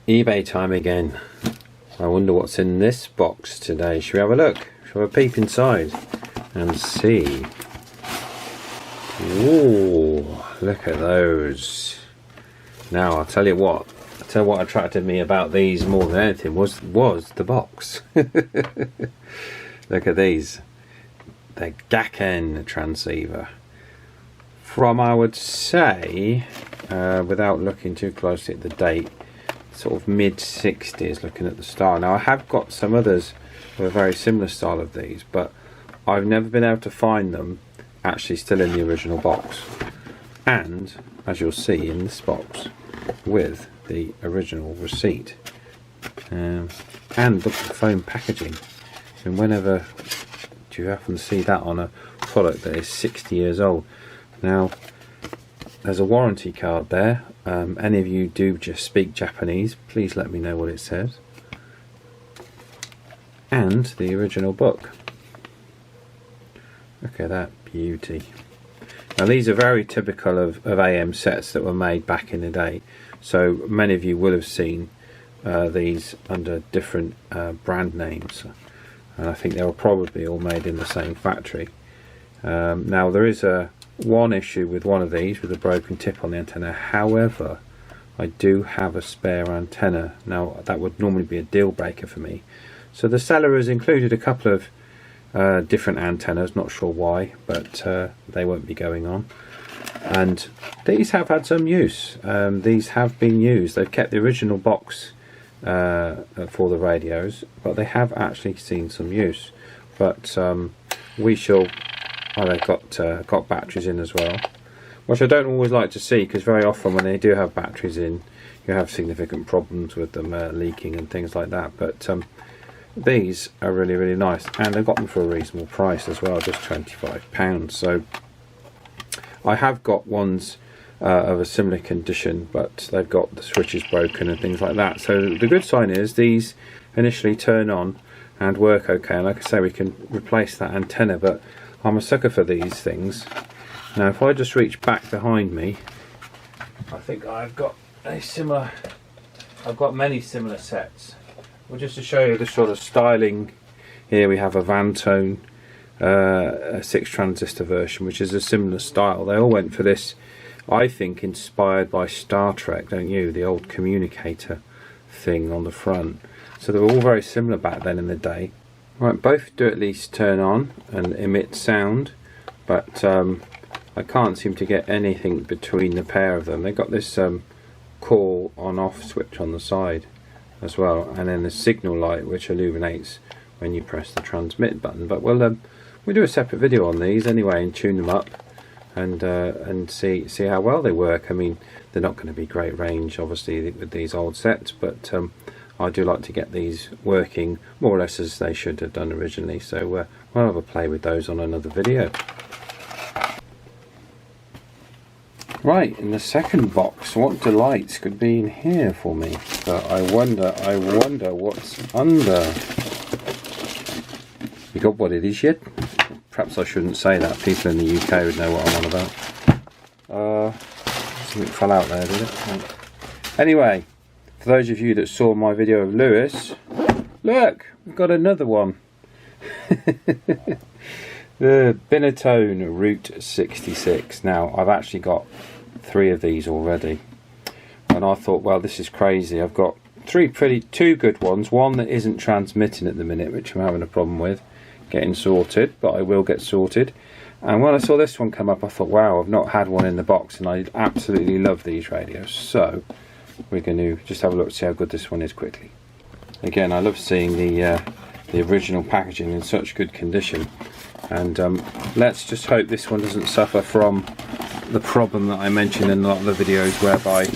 eBay time again. I wonder what's in this box today. Shall we have a look? Shall we have a peep inside and see? Ooh, look at those. Now I'll tell you what attracted me about these more than anything was the box. Look at these. The Gaken transceiver. From, I would say, without looking too closely at the date, sort of mid-60s, looking at the style. Now I have got some others with a very similar style of these, but I've never been able to find them actually still in the original box. And, as you'll see in this box, with the original receipt. And look at the foam packaging. And whenever do you often see that on a product that is 60 years old? Now, there's a warranty card there. Any of you do just speak Japanese, please let me know what it says. And the original book. Look at that beauty. Now these are very typical of AM sets that were made back in the day. So many of you will have seen these under different brand names. And I think they were probably all made in the same factory. Now there is one issue with one of these, with a broken tip on the antenna. However, I do have a spare antenna. Now that would normally be a deal breaker for me. So the seller has included a couple of different antennas, not sure why, but they won't be going on. And these have had some use. These have been used. They've kept the original box for the radios, but they have actually seen some use. But we shall. Oh, they've got batteries in as well, which I don't always like to see, because very often when they do have batteries in, you have significant problems with them leaking and things like that. But these are really nice, and I got them for a reasonable price as well, just £25. So I have got ones of a similar condition, but they've got the switches broken and things like that. So the good sign is these initially turn on and work okay, and like I say, we can replace that antenna. But I'm a sucker for these things. Now if I just reach back behind me, I think I've got many similar sets. Well, just to show you the sort of styling, here we have a Vantone a 6 transistor version, which is a similar style. They all went for this, I think inspired by Star Trek, don't you? The old communicator thing on the front. So they were all very similar back then in the day. Right, both do at least turn on and emit sound, but I can't seem to get anything between the pair of them. They've got this call on-off switch on the side as well, and then the signal light which illuminates when you press the transmit button. But we'll do a separate video on these anyway and tune them up and see how well they work. I mean, they're not going to be great range obviously with these old sets, but I do like to get these working more or less as they should have done originally. So we'll have a play with those on another video. Right, in the second box, what delights could be in here for me? But I wonder what's under. You got what it is yet? Perhaps I shouldn't say that. People in the UK would know what I'm on about. Something fell out there, did it? Anyway, for those of you that saw my video of Lewis, look, we've got another one. The Binatone Route 66. Now, I've actually got 3 of these already, and I thought, well, this is crazy. I've got two good ones, one that isn't transmitting at the minute, which I'm having a problem with getting sorted, but I will get sorted. And when I saw this one come up, I thought, wow, I've not had one in the box, and I absolutely love these radios. So we're going to just have a look, see how good this one is quickly. Again, I love seeing the original packaging in such good condition, and let's just hope this one doesn't suffer from the problem that I mentioned in a lot of the videos, whereby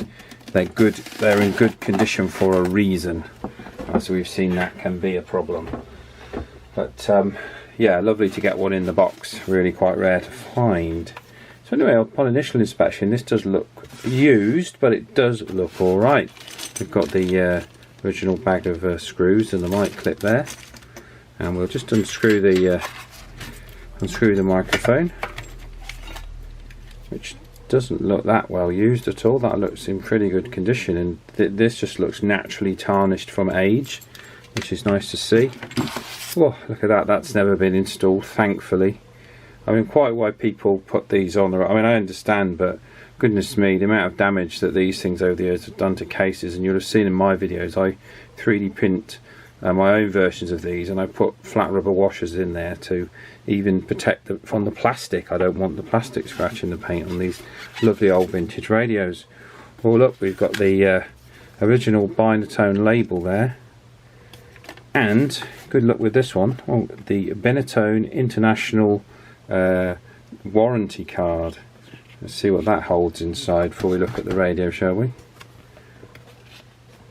they're in good condition for a reason. As we've seen, that can be a problem. But yeah, lovely to get one in the box, really quite rare to find. So anyway, upon initial inspection, this does look used, but it does look alright. We've got the original bag of screws and the mic clip there, and we'll just unscrew the microphone, which doesn't look that well used at all. That looks in pretty good condition, and this just looks naturally tarnished from age, which is nice to see. Oh, look at that, that's never been installed, thankfully. I mean, quite why people put these on the... I mean, I understand, but goodness me, the amount of damage that these things over the years have done to cases, and you'll have seen in my videos, I 3D print my own versions of these, and I put flat rubber washers in there to even protect them from the plastic. I don't want the plastic scratching the paint on these lovely old vintage radios. Oh look, we've got the original Binatone label there, and good luck with this one. Oh, the Binatone International warranty card. Let's see what that holds inside before we look at the radio, shall we?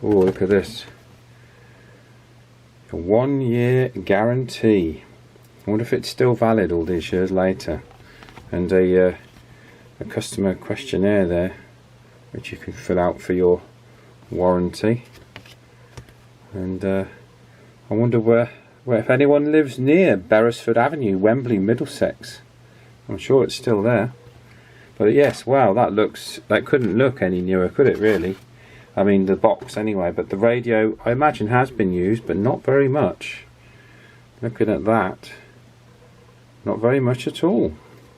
Oh, look at this. A 1-year guarantee. I wonder if it's still valid all these years later. And a customer questionnaire there, which you can fill out for your warranty. And I wonder where if anyone lives near Beresford Avenue, Wembley, Middlesex. I'm sure it's still there. But yes, wow, that couldn't look any newer, could it really? I mean, the box anyway, but the radio I imagine has been used, but not very much. Looking at that, not very much at all.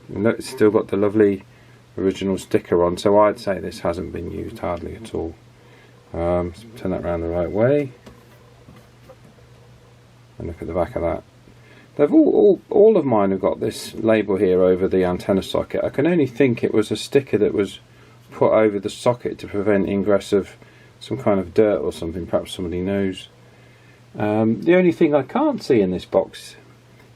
And look, it's still got the lovely original sticker on, so I'd say this hasn't been used hardly at all. Let's turn that around the right way. And look at the back of that. They've all of mine have got this label here over the antenna socket. I can only think it was a sticker that was put over the socket to prevent ingress of some kind of dirt or something. Perhaps somebody knows. The only thing I can't see in this box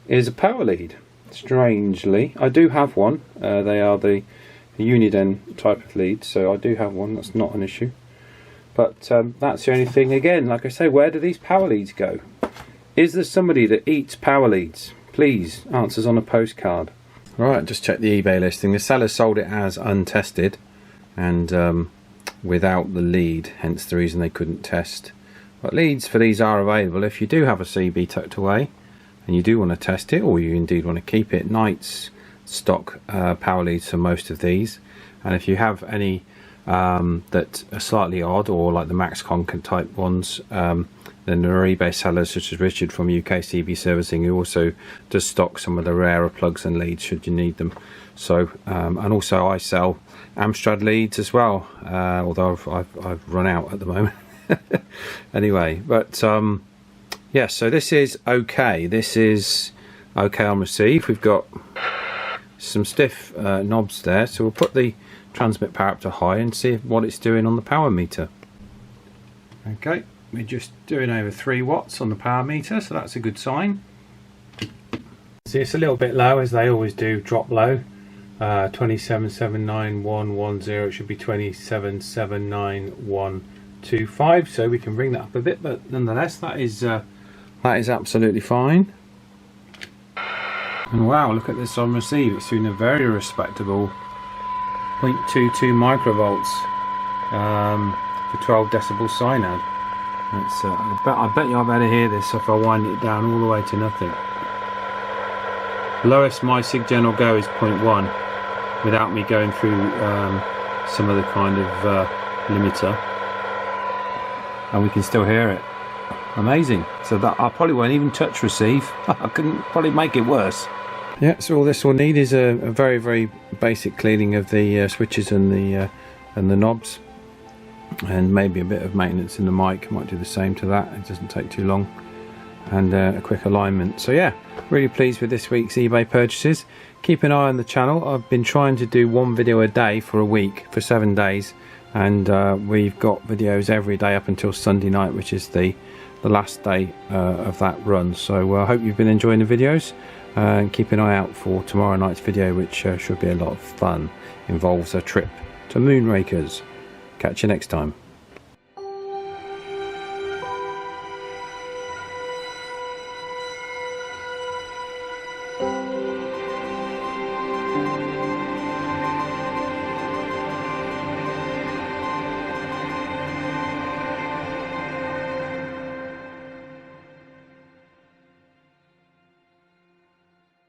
is a power lead. Strangely, I do have one. They are the Uniden type of lead, so I do have one. That's not an issue. But that's the only thing. Again, like I say, where do these power leads go? Is there somebody that eats power leads? Please, answers on a postcard. Right, just check the eBay listing. The seller sold it as untested and without the lead, hence the reason they couldn't test. But leads for these are available if you do have a CB tucked away and you do want to test it, or you indeed want to keep it. Knight's stock power leads for most of these, and if you have any that are slightly odd, or like the Maxcon type ones, then there are eBay sellers such as Richard from UK CB Servicing, who also does stock some of the rarer plugs and leads should you need them. So and also I sell Amstrad leads as well, although I've run out at the moment. Anyway, but yeah, so this is okay. This is okay on receive. We've got some stiff knobs there, so we'll put the transmit power up to high and see what it's doing on the power meter. Okay, we're just doing over 3 watts on the power meter, so that's a good sign. See, it's a little bit low, as they always do, drop low. 27,79110, it should be 27,79125, so we can bring that up a bit, but nonetheless that is absolutely fine. And wow, look at this on receive, it's doing a very respectable 0.22 microvolts for 12 decibel Synad. It's, I bet you I better hear this if I wind it down all the way to nothing. The lowest my SIGGEN will go is 0.1 without me going through some other kind of limiter, and we can still hear it. Amazing. So that I probably won't even touch receive. I couldn't probably make it worse. Yeah, so all this will need is a very, very basic cleaning of the switches and the knobs, and maybe a bit of maintenance in the mic. Might do the same to that, it doesn't take too long, and a quick alignment. So yeah, really pleased with this week's eBay purchases. Keep an eye on the channel. I've been trying to do 1 video a day for a week, for 7 days, and we've got videos every day up until Sunday night, which is the last day of that run. So I hope you've been enjoying the videos, and keep an eye out for tomorrow night's video, which should be a lot of fun. Involves a trip to Moonrakers. Catch you next time.